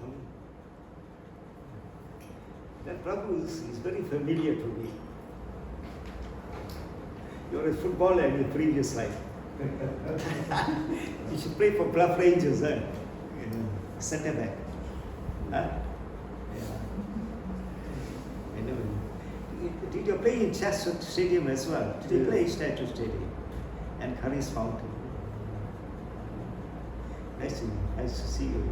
come in. That Prabhu is very familiar to me. You're a footballer in your previous life. You should play for Bluff Rangers, huh? Centre back. Huh? Yeah. I know. Did you play in Chestnut Stadium as well? Did you play in Statue Stadium? And Curry's Fountain? Nice to see you.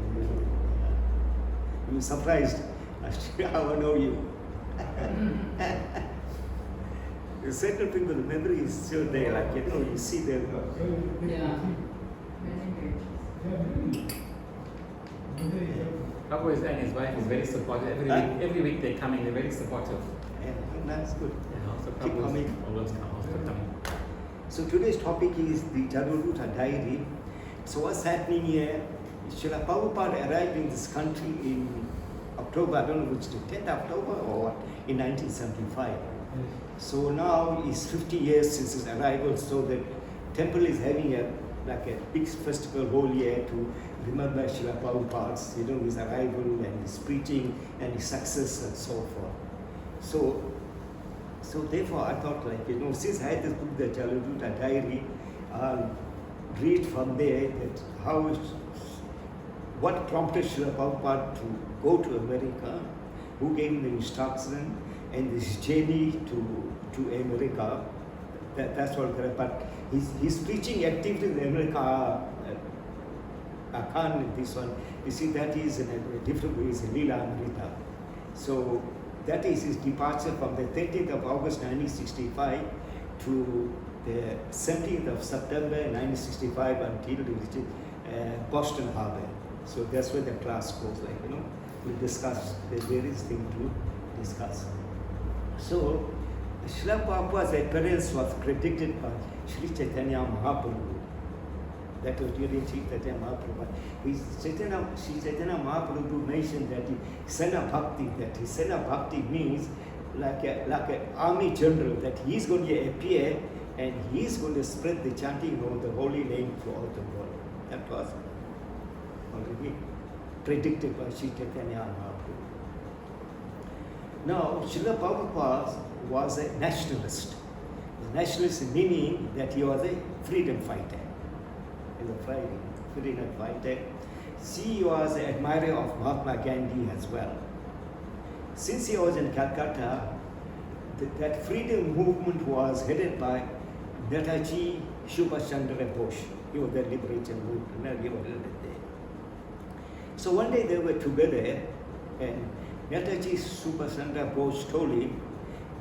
I'm surprised how I know you. You certain people, the memory is still there, like, you see them. Yeah. Prabhu and his wife is very supportive. Every week they come in, they're very supportive. Yeah, that's good. So Keep Prabhu coming. always coming. So today's topic is the Jaladhuta diary. So what's happening here? Srila Prabhupada arrived in this country in October, I don't know which day, 10th October or what, in 1975. So now it's 50 years since his arrival, so the temple is having a big festival whole year to remember Srila Prabhupada's, his arrival and his preaching and his success and so forth. So therefore I thought, since I had this book, the Jaladhuta diary, I'll read from there that what prompted Srila Prabhupada to go to America, who gave him the instruction, and this journey to America. That's all correct. But his preaching activity in America, I can't this one. You see, that is in a different way, it's a Lila Amrita. So that is his departure from the 30th of August 1965 to the 17th of September 1965 until he reached Boston Harbor. So that's where the class goes, we discuss the various things to discuss. So Srila Prabhupada's appearance was predicted by Sri Chaitanya Mahaprabhu. That was during Sri Chaitanya Mahaprabhu. Sri Chaitanya Mahaprabhu mentioned that Sena Bhakti means like an army general, that he's going to appear and he's going to spread the chanting of the holy name throughout the world. That was already predicted by Sri Chaitanya Mahaprabhu. Now, Srila Prabhupada was a nationalist. The nationalist meaning that he was a freedom fighter. Freedom fighter. He was an admirer of Mahatma Gandhi as well. Since he was in Calcutta, that freedom movement was headed by Netaji Subhash Chandra Bose. He was the liberation movement. So one day they were together, and Netaji Subhash Chandra Bose told him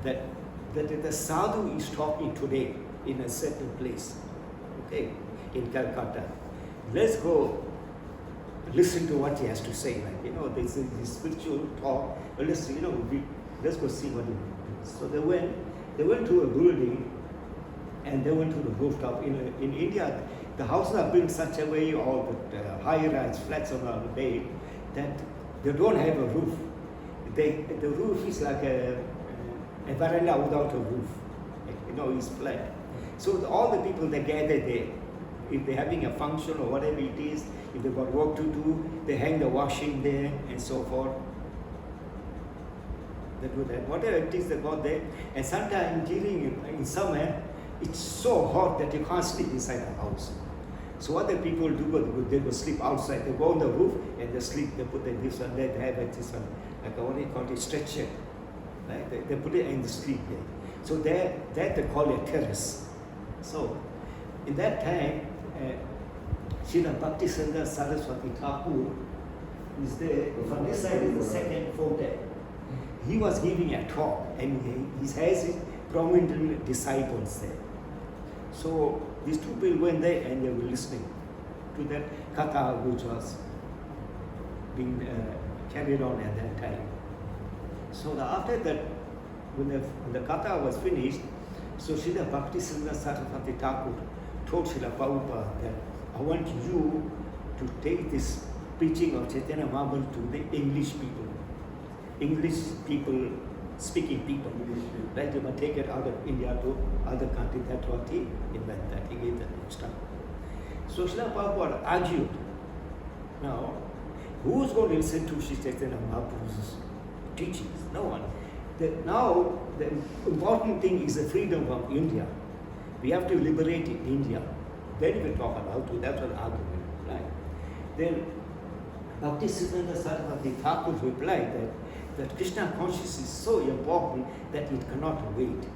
that the sadhu is talking today in a certain place, in Calcutta. Let's go listen to what he has to say. This is his spiritual talk. Let's go see what he does. So they went to a building, and they went to the rooftop. In India, the houses are built such a way, or the high-rise flats on the bay, that they don't have a roof. The roof is like a veranda without a roof. It's flat. So all the people, they gather there. If they're having a function or whatever it is, if they've got work to do, they hang the washing there and so forth. They do that. Whatever it is they got there. And sometimes in summer, it's so hot that you can't sleep inside the house. So what the people do, they go sleep outside. They go on the roof and they sleep. They put this one there, they have this one, like what do you call it, stretcher. Right? They put it in the street there. So that they call a terrace. So in that time, Srila Bhaktisindha Saraswati Thakur is there. From this side is the second photo. He was giving a talk, and he has his prominent disciples there. So these two people went there and they were listening to that katha which was being carried on at that time. So after that, when the katha was finished, so Srila Bhaktisindha Saraswati Thakur told Srila Prabhupada that I want you to take this preaching of Chaitanya Mahaprabhu to the English people, speaking people. Right? You must take it out of India to other countries. That's what he invented. That he gave that instruction. So Srila Prabhupada argued. Now, Who's going to listen to Sri Chaitanya Mahaprabhu's teachings? No one. Now, the important thing is the freedom of India. We have to liberate India. Then we talk about it. That's an argument, right? Then Bhaktisiddhanta Saraswati Thakur replied that Krishna consciousness is so important that it cannot wait.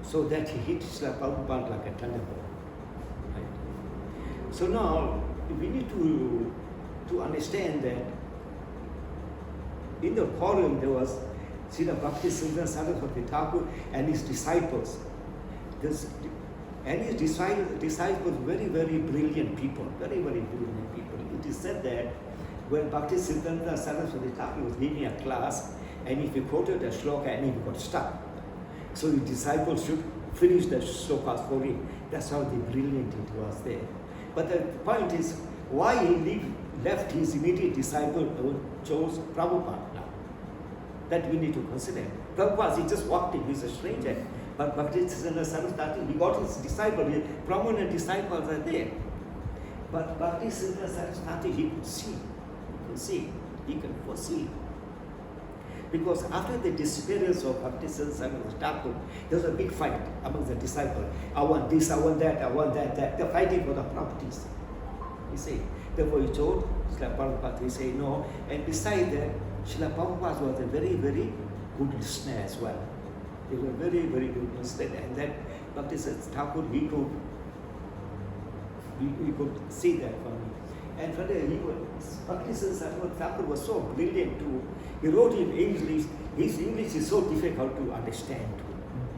So that he hit Srila Prabhupada like a thunderbolt. Right? So now we need to understand that in the forum there was Srila Bhaktisiddhanta Saraswati Thakur and his disciples. And his disciples very, very brilliant people, very, very brilliant people. It is said that when Bhaktisiddhanta Saraswati Thakur was giving a class, and if he quoted a shloka and he got stuck, so his disciples should finish the shlokas for him. That's how brilliant it was there. But the point is, why he left his immediate disciple chose Prabhupada now? That we need to consider. Prabhupada, he just walked in, he's a stranger. But Bhaktisiddhanta Saraswati, he got his disciple, his prominent disciples are there. But Bhaktisiddhanta Saraswati, he can foresee. Because after the disappearance of Bhaktisiddhanta Saraswati Thakur, there was a big fight among the disciples. I want this, I want that, I want that. They're fighting for the properties. You see. Therefore he told Srila Prabhupada, he said no. And besides that, Srila Prabhupada was a very, very good listener as well. He was a very, very good listener. And that Bhaktisiddhanta Thakur, we could see that from him. And further, Bhaktisiddhanta Thakur was so brilliant too. He wrote in English. His English is so difficult to understand too.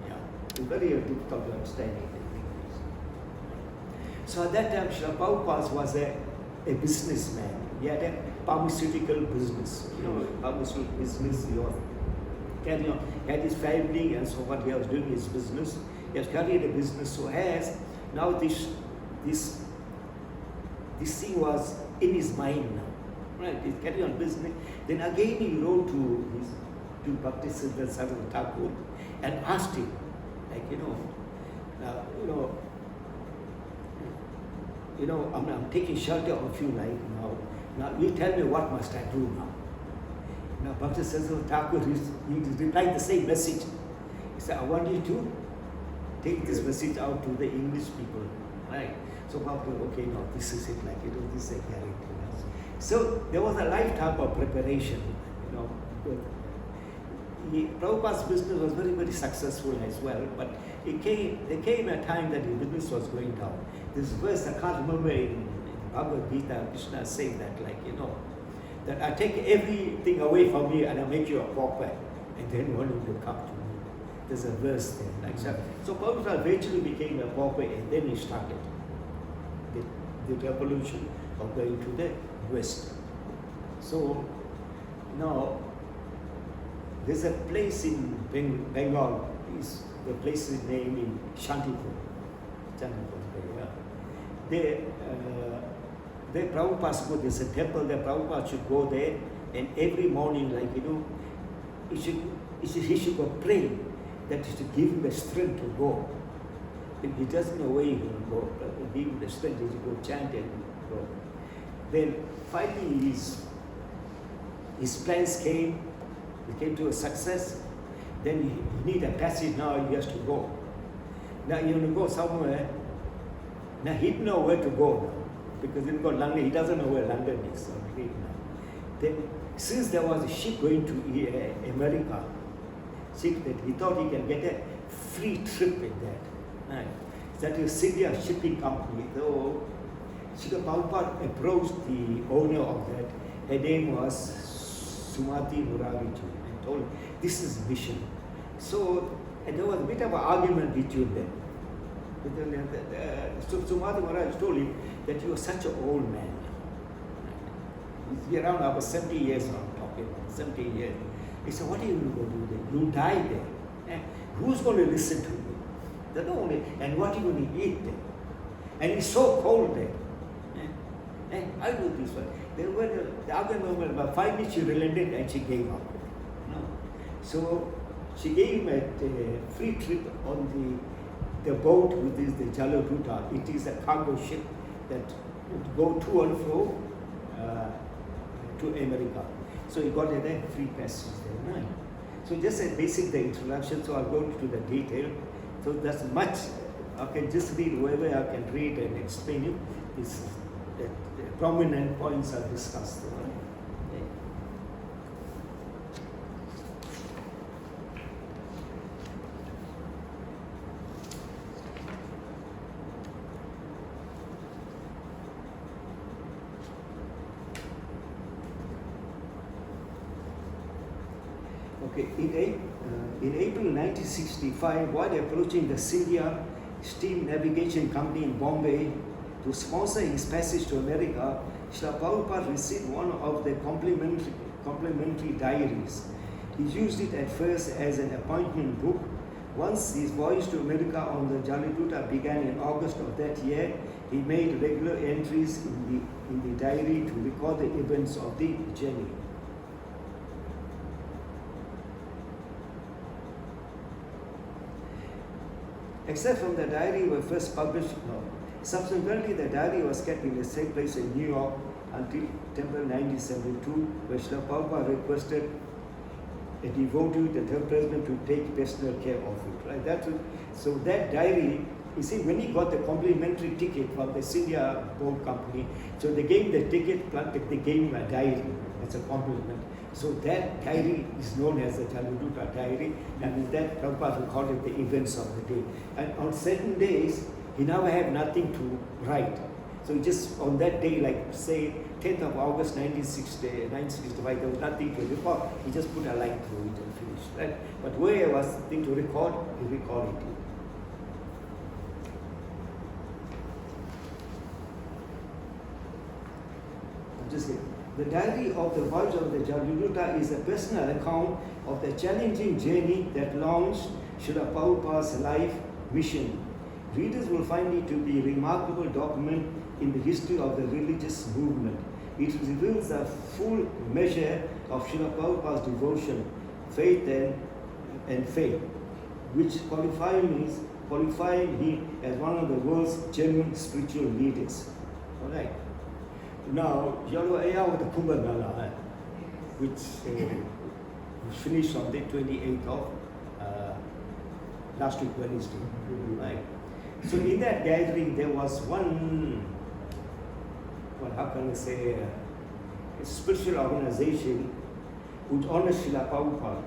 Yeah, it's very difficult to understand in English. So at that time, Srila Prabhupada was a businessman. He had a pharmaceutical business. Pharmaceutical business. He was carrying on. He had his family and so on. He was doing his business. He has carried a business. So as now this thing was in his mind now. Right, he's carrying on business. Then again he wrote to Bhaktisiddhanta Saraswati Thakur and asked him, I'm taking shelter of you right now. Now you tell me what must I do now? Now Bhaktisiddhanta Thakur, he replied the same message. He said, I want you to take this message out to the English people. Right? So Prabhupada, okay, no, this is it, this is a character. So there was a lifetime of preparation, Prabhupada's business was very, very successful as well, but there came a time that his business was going down. This verse, I can't remember in Bhagavad Gita, Krishna is saying that, that I take everything away from you and I make you a pauper, and then one will come to me. There's a verse there, like that. So Prabhupada eventually became a pauper, and then he started the revolution of going to the West. So now there's a place in Bengal, the place is named in Shantipur. There Prabhupada should go, there's a temple there, Prabhupada should go there, and every morning, he should go pray that he should give him the strength to go. If he doesn't know where he will go, give him the strength, he should go chant and go. Then finally his plans came, he came to a success. Then he need a passage, now he has to go. Now he has to go somewhere. Now he didn't know where to go now, because in London, he doesn't know where London is. Then since there was a ship going to America, that he thought he can get a free trip in that. Right. That is India Shipping Company. So Srila Prabhupada approached the owner of that. Her name was Sumati Murariji, and told him, this is mission. So, and there was a bit of an argument between them. So Sumati Murariji told him that you are such an old man. He's around about 70 years I'm talking about, 70 years. He said, what are you going to do there? You die there. Who's going to listen to you? And what are you going to eat there? And it's so cold there. And I do this one. There were the other moment, about 5 minutes she relented and she gave up. So she gave him a free trip on the boat, which is the Jaladhuta. It is a cargo ship that would go to and fro to America. So he got a free passage there. Right? So just a basic the introduction, so I'll go to the detail. So that's much, I can just read whatever I can read and explain you. The prominent points are discussed. Right? Okay, in April 1965, while approaching the Scindia Steam Navigation Company in Bombay to sponsor his passage to America, Srila Prabhupada received one of the complimentary diaries. He used it at first as an appointment book. Once his voyage to America on the Jaladhuta began in August of that year, he made regular entries in the diary to record the events of the journey. Except from the diary were first published, no. Subsequently, the diary was kept in the same place in New York until September 1972, where Srila Prabhupada requested a devotee, the third president, to take personal care of it. Right? So that diary, you see, when he got the complimentary ticket from the Scindia boat company, so they gave him the ticket, plus they gave him a diary as a compliment. So that diary is known as the Jaladhuta diary, and in that Prabhupada recorded the events of the day. And on certain days, he never had nothing to write. So just on that day, like say 10th of August 1965, there was nothing to record. He just put a line through it and finished. Right? But where there was something to record, he recorded it. Just say, the diary of the voyage of the Jaladhuta is a personal account of the challenging journey that launched Srila Prabhupada's life mission. Readers will find it to be a remarkable document in the history of the religious movement. It reveals the full measure of Srila Prabhupada's devotion, faith and faith, which qualifying him as one of the world's genuine spiritual leaders. All right. Now, Yellow Aya with the Kumbh Mela, which finished on the 28th of last week Wednesday. Right. So in that gathering, there was one, how can I say, a spiritual organization which honors Srila Prabhupada.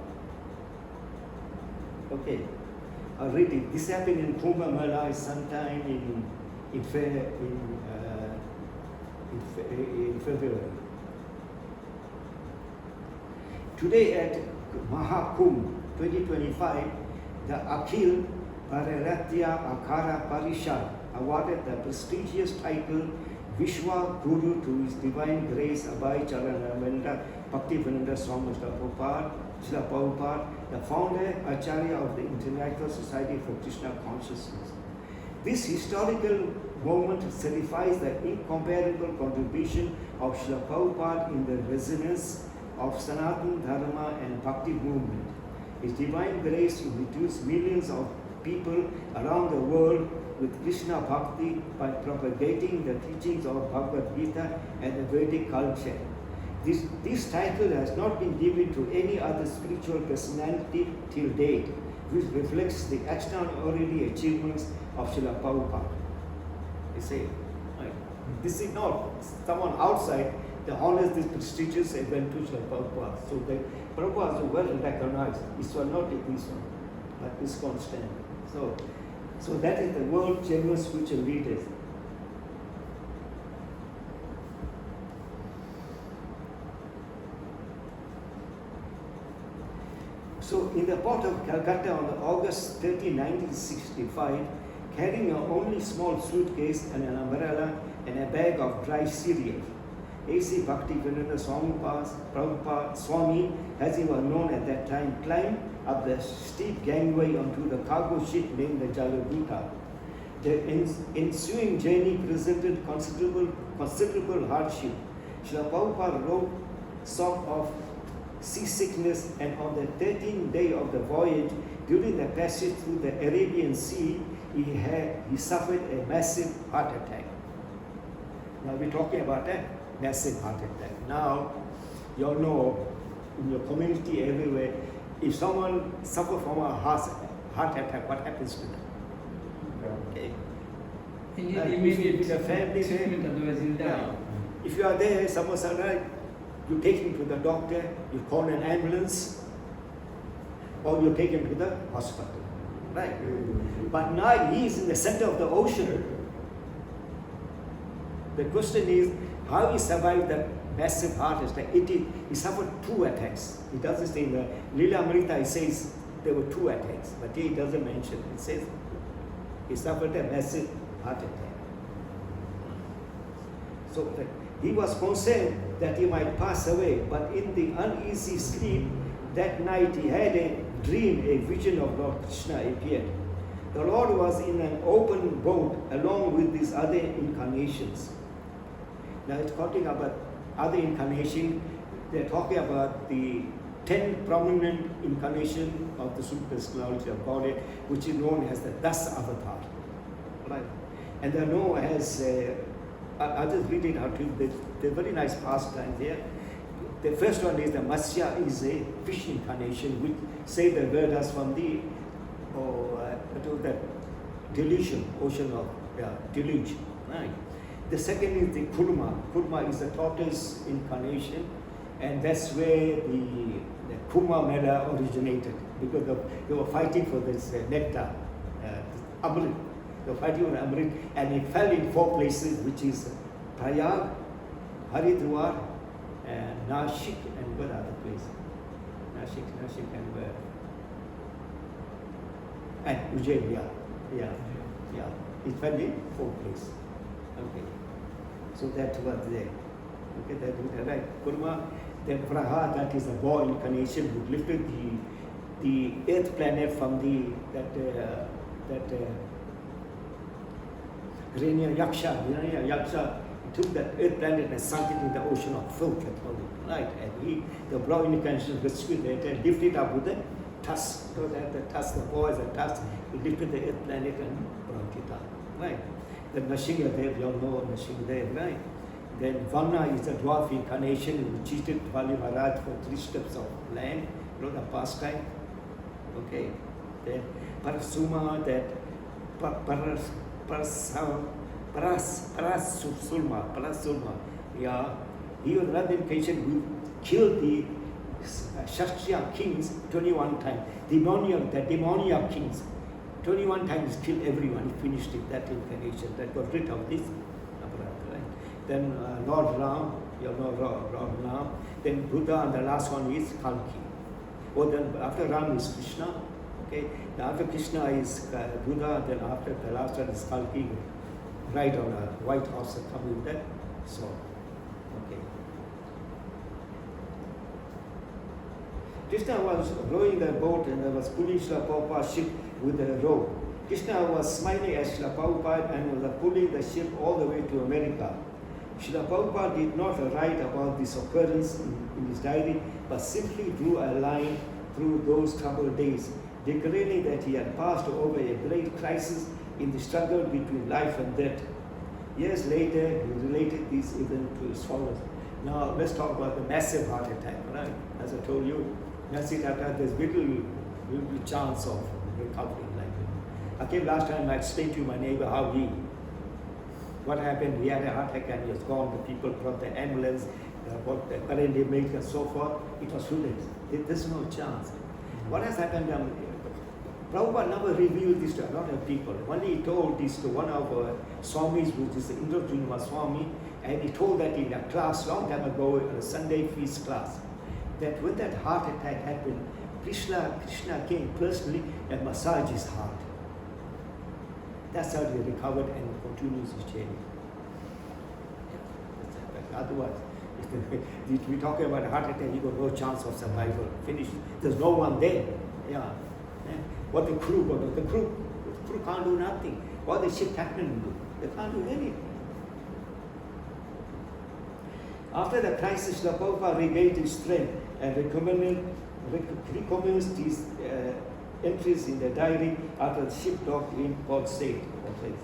Okay, I'll read it. This happened in Kumbh Mela sometime in February. Today at Mahakumbh 2025, the Akhil Bharatya Akhara Parishad awarded the prestigious title Vishwa Guru to His Divine Grace Abhay Charanamanda Bhaktivedanta Swami Srila Prabhupada, the founder, Acharya of the International Society for Krishna Consciousness. This historical moment certifies the incomparable contribution of Srila Prabhupada in the resonance of Sanatana Dharma and Bhakti movement. His divine grace introduced millions of people around the world with Krishna Bhakti by propagating the teachings of Bhagavad Gita and the Vedic culture. This title has not been given to any other spiritual personality till date, which reflects the extraordinary achievements of Srila Prabhupada. You see, right? This is not someone outside that honors this prestigious event to Srila Prabhupada. So the Prabhupada is well recognized. This will not take this one, but this constant. So that is the world genuine spiritual leaders. So in the port of Calcutta on August 30, 1965, carrying a only small suitcase and an umbrella and a bag of dry cereal, A.C. Bhaktivedanta Prabhupada Swami, as he was known at that time, climbed up the steep gangway onto the cargo ship named the Jaladhuta. The ensuing journey presented considerable hardship. Srila Prabhupada wrote sort of seasickness, and on the 13th day of the voyage, during the passage through the Arabian Sea, he suffered a massive heart attack. Now we're talking about that. massive heart attack. Now, you all know in your community everywhere, if someone suffers from a heart attack, what happens to them? Okay. You need Like, immediate if the family treatment, otherwise you'll die. Yeah. If you are there, someone's alive, you take him to the doctor, you call an ambulance, or you take him to the hospital. Right? But now he is in the center of the ocean. The question is, how he survived that massive heart attack? He suffered 2 attacks. He doesn't say in the Lila Amrita, he says there were 2 attacks, but he doesn't mention. It says he suffered a massive heart attack. So he was concerned that he might pass away, but in the uneasy sleep that night he had a dream, a vision of Lord Krishna appeared. The Lord was in an open boat along with these other incarnations. Now it's talking about other incarnation. They're talking about the 10 prominent incarnation of the Supreme Personality of Godhead, which is known as the Das Avatar. Right? And they're known as, I'll just read it out to you. They're very nice pastimes here. The first one is the Matsya is a fish incarnation, which saved the Vedas from the delusion, ocean of deluge. Right. The second is the Kurma. Kurma is the tortoise incarnation, and that's where the Kurma Mela originated, because they were fighting for this nectar, Amrit. They were fighting on Amrit, and it fell in 4 places, which is Priya, Haridwar, and Nashik, and what other place? Nashik, and Ujjain, yeah. It fell in 4 places. Okay. So that was there. Okay, that is right. Kurma, then Praha, that is a boy incarnation who lifted the earth planet from that Hiranya Yaksha took that earth planet and sunk it in the ocean of filth, right? And the brown incarnation rescued it and lifted it up with the tusk. So that the tusk, the boys and tusk, he lifted the earth planet and brought it up, right? The Nashingadev, you all know Nashingadev, right? Then Vanna is a dwarf incarnation who cheated Bali Maharaj for 3 steps of land, the pastime. Okay. Then Parasuma, that Parasulma, yeah. He was another incarnation who killed the Kshatriya kings 21 times. The demoniac kings. 21 times killed everyone. He finished it, that incarnation. That got rid of this. Right? Then Lord Ram, you know Lord Ram. Then Buddha, and the last one is Kalki. Oh, then after Ram is Krishna. Okay. Then after Krishna is Buddha. Then after the last one is Kalki. Ride on a white horse and come with that sword. Okay. Krishna was rowing the boat and there was pulling Srila Prabhupada's ship with a rope. Krishna was smiling at Srila Prabhupada and was pulling the ship all the way to America. Srila Prabhupada did not write about this occurrence in his diary, but simply drew a line through those troubled days, declaring that he had passed over a great crisis in the struggle between life and death. Years later, he related this event to his followers. Now, let's talk about the massive heart attack, right? As I told you, massive heart attack, there's little chance of recovery like that. Okay, last time I explained to my neighbor what happened. He had a heart attack and he was gone. The people brought the ambulance, brought the current milk and so forth. It was too late. There's no chance. What has happened? Prabhupada never revealed this to a lot of people. Only he told this to one of our Swamis, which is the Indrajunima Swami, and he told that in a class long time ago, a Sunday feast class, that when that heart attack happened, Krishna came personally and massaged his heart. That's how he recovered and continues his journey. Otherwise, if we talk about a heart attack, you got no chance of survival. Finished. There's no one there. Yeah. What the crew got to do? The crew can't do nothing. What the ship captain do? They can't do anything. After the crisis, the Prabhupada regained his strength and recommenced his entries in the diary after the ship docked in Port Said. Right.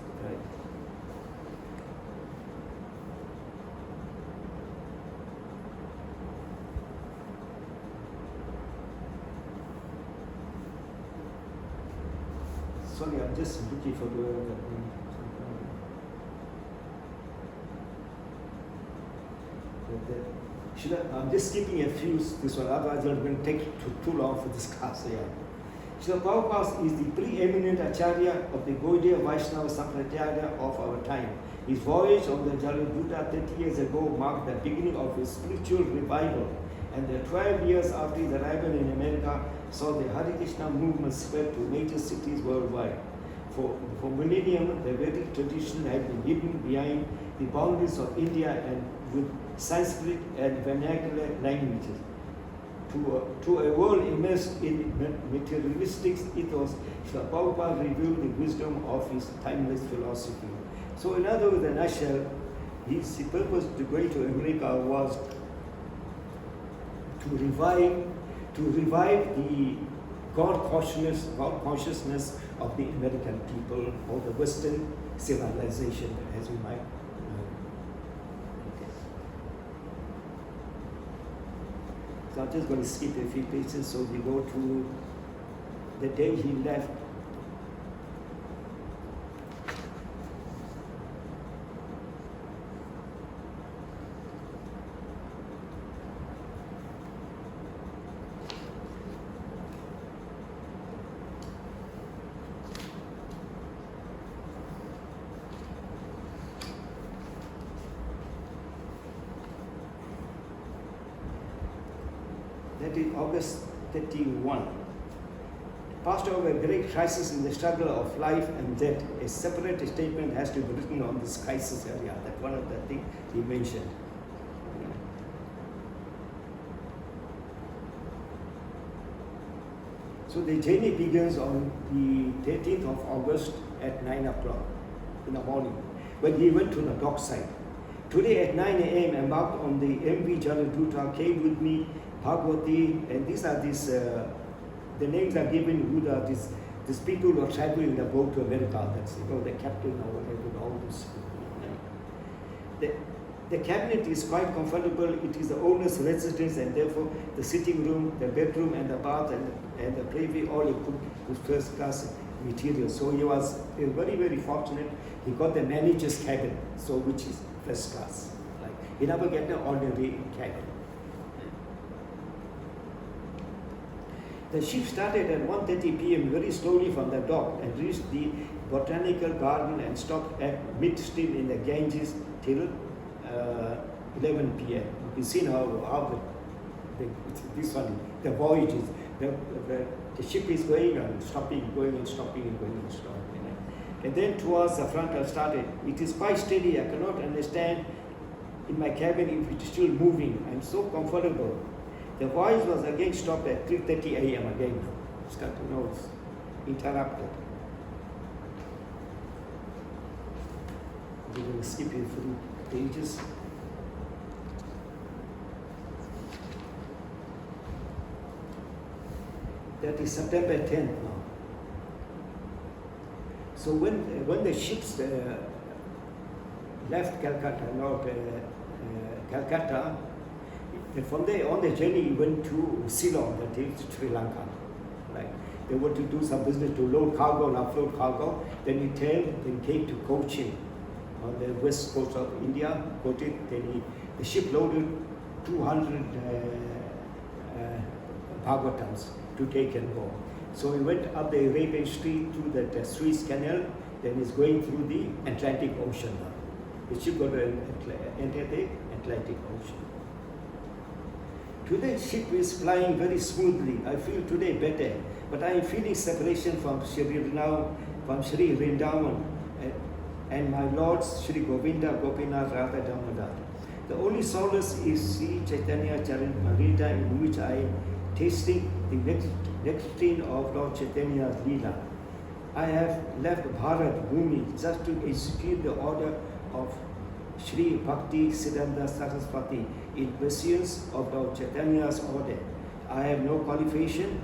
Sorry, I'm just looking for the. I'm just skipping a few this one, otherwise it will take too long for this class here. Srila Prabhupada is the preeminent Acharya of the Gaudiya Vaishnava Sampradaya of our time. His voyage on the Jaladhuta 30 years ago marked the beginning of his spiritual revival, and the 12 years after his arrival in America saw the Hare Krishna movement spread to major cities worldwide. For millennium, the Vedic tradition had been hidden behind the boundaries of India and with Sanskrit and vernacular languages. To a world immersed in materialistic ethos, Srila Prabhupada revealed the wisdom of his timeless philosophy. So in other words, in a nutshell, his purpose to going to America was to revive the God consciousness of the American people or the Western civilization, as you might know. Okay. So I'm just going to skip a few pages. So we go to the day he left. That is August 31. Passed over a great crisis in the struggle of life and death. A separate statement has to be written on this crisis area. That's one of the things he mentioned. So the journey begins on the 13th of August at 9 o'clock in the morning, when he went to the dockside. Today at 9 a.m. embarked on the MV Jaladhuta, came with me Bhagwati, and these are the names are given who are these people who are traveling in the boat to America. That's the captain or whatever, all this. The cabinet is quite comfortable. It is the owner's residence, and therefore the sitting room, the bedroom, and the bath and the privy all equipped with first class material. So he was very, very fortunate. He got the manager's cabin, so which is first class. Like he never get an ordinary cabin. The ship started at 1:30 p.m. very slowly from the dock and reached the botanical garden and stopped at midstream in the Ganges till 11 p.m. You can see how the voyage is. The ship is going and stopping, going and stopping and going and stopping. And then towards the front I started. It is quite steady. I cannot understand in my cabin if it is still moving. I'm so comfortable. The voyage was again stopped at 3:30 a.m. again. It's interrupted. We're going to skip a few pages. That is September 10th now. So when the ships left Calcutta, and from there on the journey he went to Ceylon, that is Sri Lanka. Right? They were to do some business to load cargo and upload cargo. Then he then came to Cochin on the west coast of India. The ship loaded 200 Bhagavatams to take and go. So he went up the Arabian Street through the Suez Canal, then he's going through the Atlantic Ocean now. The ship got to enter the Atlantic Ocean. Today ship is flying very smoothly. I feel today better, but I am feeling separation from Sri Vrindavan and my lords Sri Govinda, Gopinath, Radha, Damodar. The only solace is Sri Chaitanya Charitamrita, in which I am tasting the nectarine of Lord Chaitanya's Leela. I have left Bharat Bhumi just to execute the order of Sri Bhakti Siddhanta Saraswati in pursuance of Lord Chaitanya's order. I have no qualification,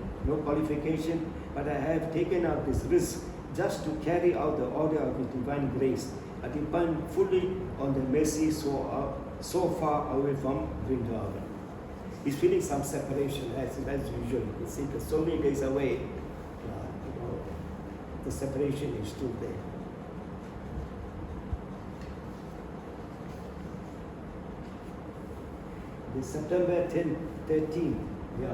but I have taken up this risk just to carry out the order of His divine grace. I depend fully on the mercy so far away from Vrindavan. He's feeling some separation as usual. You can see that so many days away. The the separation is still there. The September 13, yeah.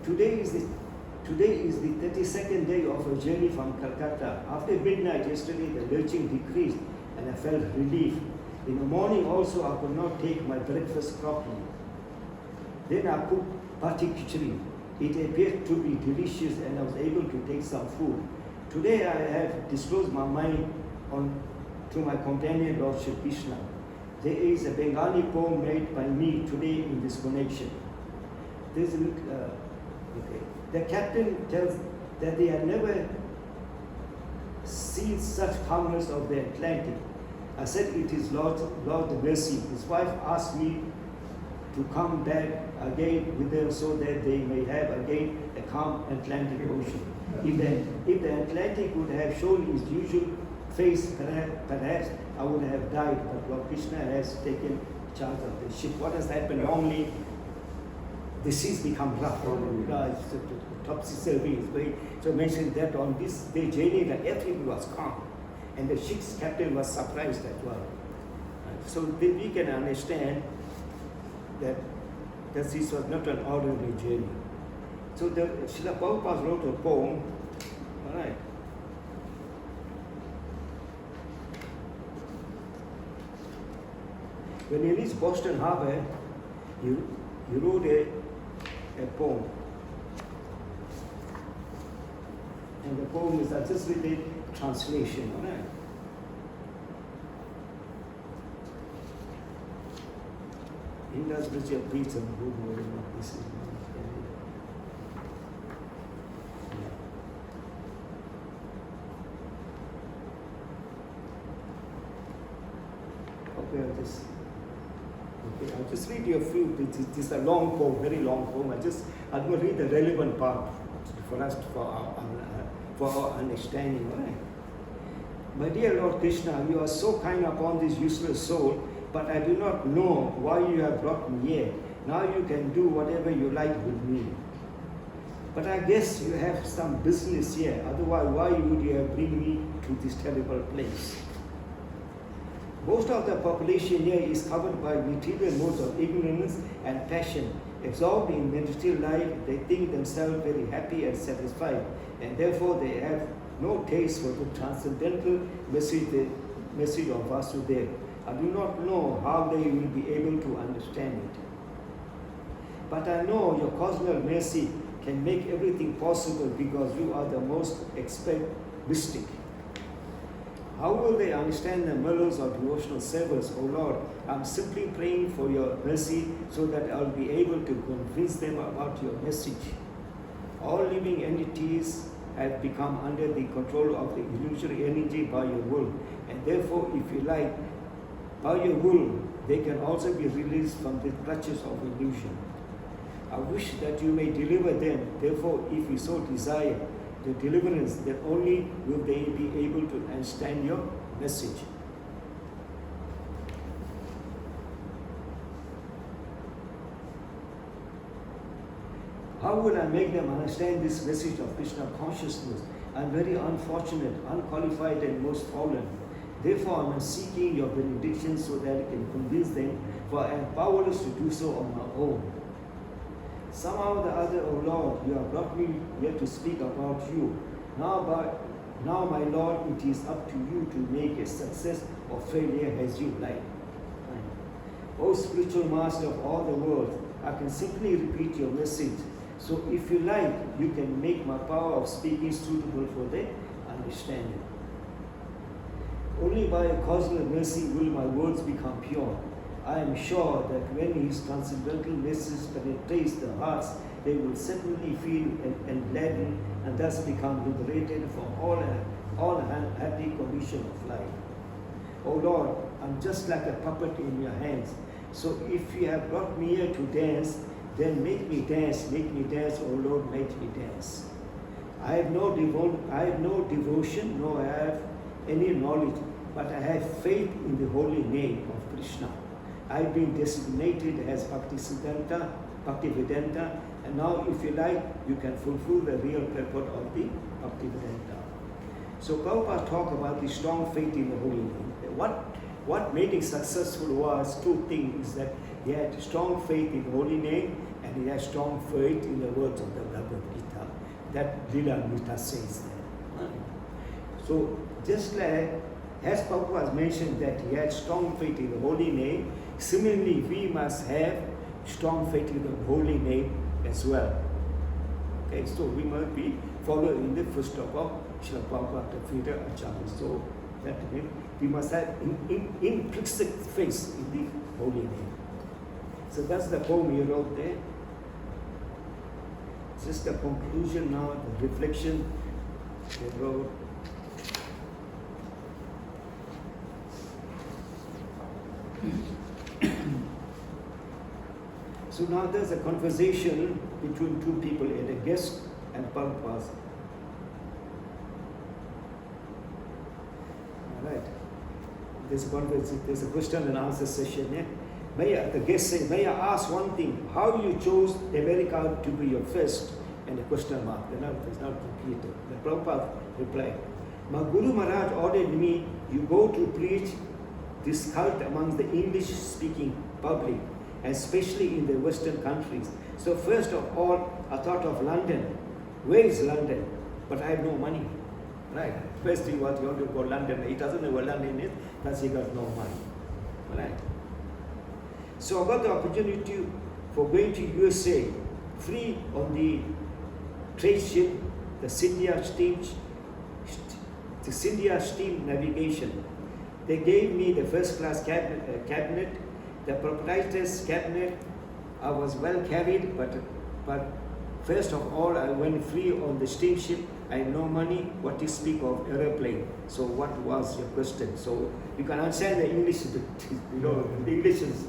Today is the 32nd day of a journey from Calcutta. After midnight yesterday, the lurching decreased and I felt relief. In the morning also, I could not take my breakfast properly. Then I cooked pati khichdi. It appeared to be delicious and I was able to take some food. Today I have disclosed my mind to my companion Lord Shri Krishna. There is a Bengali poem made by me today in this connection. There's The captain tells that they had never seen such calmness of the Atlantic. I said it is Lord Mercy. His wife asked me to come back again with them so that they may have again a calm Atlantic Ocean. If the Atlantic would have shown its usual face, perhaps I would have died, but Lord Krishna has taken charge of the ship. What has happened? Normally, the seas become rough. Topsy survey is very, so mentioned that on this day journey that everything was calm, and the ship's captain was surprised as well. So then we can understand that this was not an ordinary journey. So the Srila Prabhupada wrote a poem, all right. When he reached Boston Harbor, he wrote a poem. And the poem is, I just read the translation, all right? Indus Richard Pizza, good word, this is I'll just read you a few. This is a long poem, very long poem. I'm going to read the relevant part for us for our understanding. Right? My dear Lord Krishna, you are so kind upon this useless soul, but I do not know why you have brought me here. Now you can do whatever you like with me. But I guess you have some business here. Otherwise, why would you have bring me to this terrible place? Most of the population here is covered by material modes of ignorance and passion. Absorbed in material life, they think themselves very happy and satisfied, and therefore they have no taste for the transcendental message of Vasudeva. I do not know how they will be able to understand it. But I know your cosmic mercy can make everything possible because you are the most expert mystic. How will they understand the mellows of devotional service, O Lord? I'm simply praying for your mercy so that I'll be able to convince them about your message. All living entities have become under the control of the illusory energy by your will, and therefore, if you like, by your will, they can also be released from the clutches of illusion. I wish that you may deliver them. Therefore, if you so desire the deliverance, then only will they be able to understand your message. How will I make them understand this message of Krishna consciousness? I'm very unfortunate, unqualified, and most fallen. Therefore, I am seeking your benediction so that I can convince them, for I am powerless to do so on my own. Somehow or the other, O Lord, you have brought me here to speak about you. Now, my Lord, it is up to you to make a success or failure as you like. O spiritual master of all the world, I can simply repeat your message. So if you like, you can make my power of speaking suitable for their understanding. Only by a cosmic mercy will my words become pure. I am sure that when his transcendental message penetrates the hearts, they will certainly feel gladdened and thus become liberated from all unhappy condition of life. Oh Lord, I'm just like a puppet in your hands. So if you have brought me here to dance, then make me dance, oh Lord, make me dance. I have no devotion, nor I have any knowledge, but I have faith in the holy name of Krishna. I've been designated as Bhaktivedanta, and now if you like, you can fulfill the real purport of the Bhaktivedanta. So Prabhupada talked about the strong faith in the holy name. What made it successful was two things, that he had strong faith in the holy name and he had strong faith in the words of the Bhagavad Gita. That Lila Gita says that. So just like as Prabhupada mentioned that he had strong faith in the holy name, similarly we must have strong faith in the holy name as well. Okay, so we must be following in the footsteps of Srila Prabhupada, the Freedom Acharya. So that means we must have implicit faith in the holy name. So that's the poem he wrote there. Just the conclusion now, the reflection he wrote. So now there's a conversation between two people, a guest and Prabhupada. All right. There's a question and answer session. Yeah? The guest said, may I ask one thing? How you chose America to be your first? And a question mark. The note is not completed. The Prabhupada replied, my Guru Maharaj ordered me, you go to preach this cult amongst the English-speaking public, especially in the Western countries. So first of all, I thought of London. Where is London? But I have no money. Right? First thing what you want to go to London. He doesn't know where London is, because he got no money. Right? So I got the opportunity for going to USA, free on the trade ship, the Scindia steam navigation. They gave me the first class cabinet, the proprietor's cabinet. I was well carried, but first of all, I went free on the steamship. I had no money. What to speak of aeroplane? So what was your question? So you can understand the English, the English is,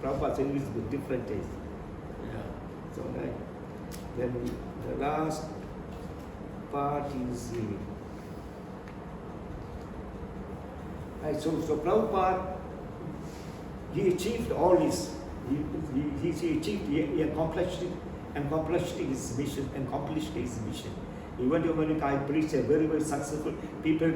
Prabhupada's English is a bit different taste. Yeah. So right. Then the last part is right. So Prabhupada, he achieved all this. He achieved. He accomplished his mission. He went to America. He preached a very, very successful. People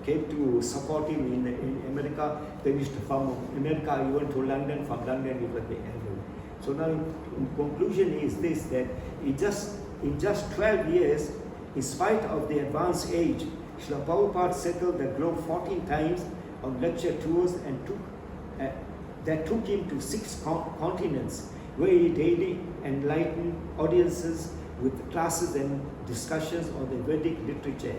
came to support him in America. Then from America, he went to London. From London, he went to England. So now, in conclusion, is this: that in just 12 years, in spite of the advanced age, Srila Prabhupada circled the globe 14 times on lecture tours and that took him to 6 continents, where he daily enlightened audiences with classes and discussions on the Vedic literature.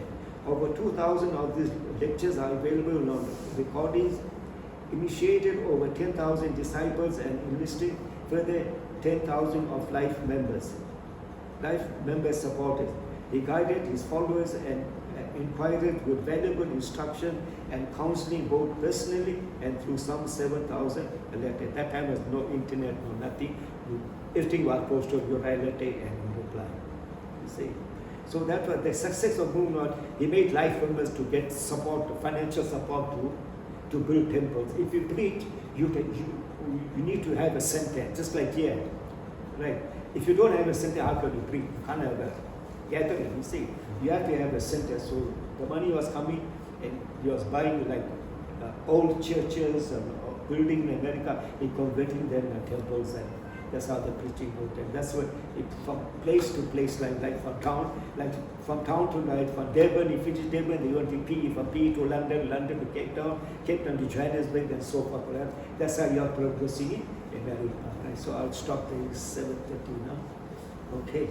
Over 2,000 of these lectures are available on recordings, initiated over 10,000 disciples and enlisted further 10,000 of life members supporters. He guided his followers and inquired with valuable instruction and counseling both personally and through some 7,000 letters. At that time there was no internet, no nothing. Everything was posted, you write a letter and you reply. You see. So that was the success of movement. He made life members to get support, financial support to build temples. If you preach, you need to have a center, just like here. Right? If you don't have a center, how can you preach? You can't have a gathering, you see. You have to have a center. So the money was coming and he was buying like old churches and building in America, he converting them into temples, and that's how the preaching moved. And that's what it from place to place, like from town to night, from Durban, he finished Durban, he went to PE, from PE to London, London to Cape Town to Johannesburg, and so forth. That's how you are progressing in America. Right? So I'll stop there. It's 7:30 now. Okay.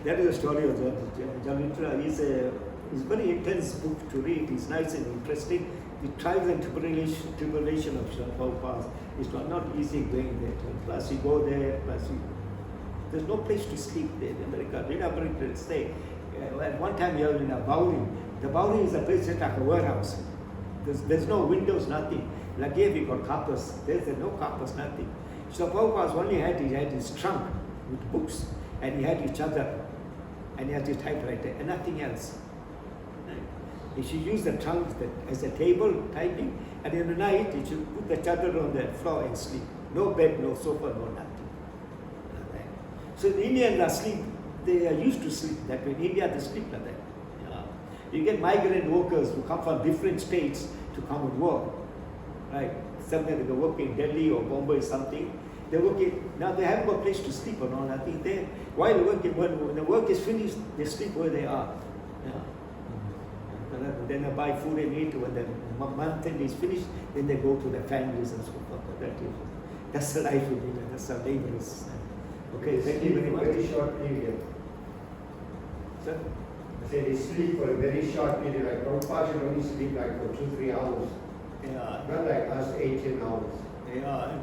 that is the story of Jaladhuta. It's a very intense book to read. It's nice and interesting. The trials and tribulation of Srila Prabhupada is not easy going there. Plus you go there, there's no place to sleep there in America. In America, stay. At one time you were in a Bowery. The Bowery is a place just like a warehouse. There's no windows, nothing. Like here we got carpets. There's no carpets, nothing. So Prabhupada only had his trunk with books, and he had each other, and he had his typewriter, and nothing else. He should use the trunk as a table, typing, and in the night he should put the chadar on the floor and sleep. No bed, no sofa, no nothing. So the Indians are sleep, they are used to sleep that way. In India they sleep like that. Yeah. You get migrant workers who come from different states to come and work. Right? Sometimes they work in Delhi or Bombay or something. They're working, now they haven't got a place to sleep or not. I think they, while they're working, when the work is finished, they sleep where they are. Yeah. And then they buy food and eat. When the month end is finished, then they go to their families and so forth. That's the life we live. That's our laborers. Okay, thank you very much. Very short period. Sir? I said they sleep for a very short period. Like Prabhupada should only sleep like for 2-3 hours. Yeah. Not like us 18 hours. Yeah.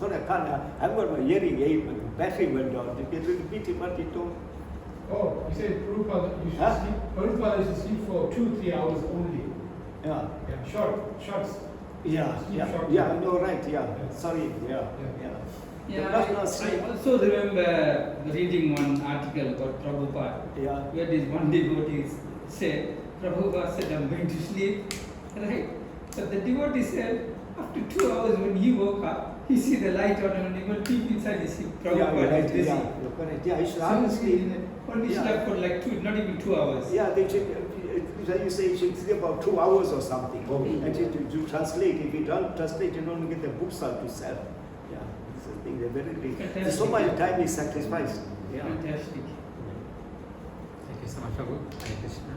But I can't. I've got my hearing aid, but the battery went down. Did you repeat it what you told? Oh, you said Prabhupada, you should Huh? sleep. Prabhupada should sleep for 2-3 hours only. Yeah. Yeah, shots. Yeah, Sleep yeah, short. yeah, no, right, yeah. Yeah. Sorry, yeah, Yeah. yeah. Yeah, The last was- I also remember reading one article about Prabhupada, Yeah. where this one devotee said, Prabhupada said, I'm going to sleep, right? But the devotee said, after 2 hours when he woke up, he see the light on and he went deep inside his sleep. Yeah, Prabhupada you're right, is busy. yeah, you're correct. Yeah, you should So honestly. he only Yeah. slept for like not even 2 hours. Yeah, they should, you say you should sleep about 2 hours or something. Oh. Actually, to translate, if you don't translate, you don't get the books out to sell. Yeah, it's a thing, they're very great. Fantastic. So much time is sacrificed. Yeah. Fantastic. Thank you so much, Prabhu. Hare Krishna.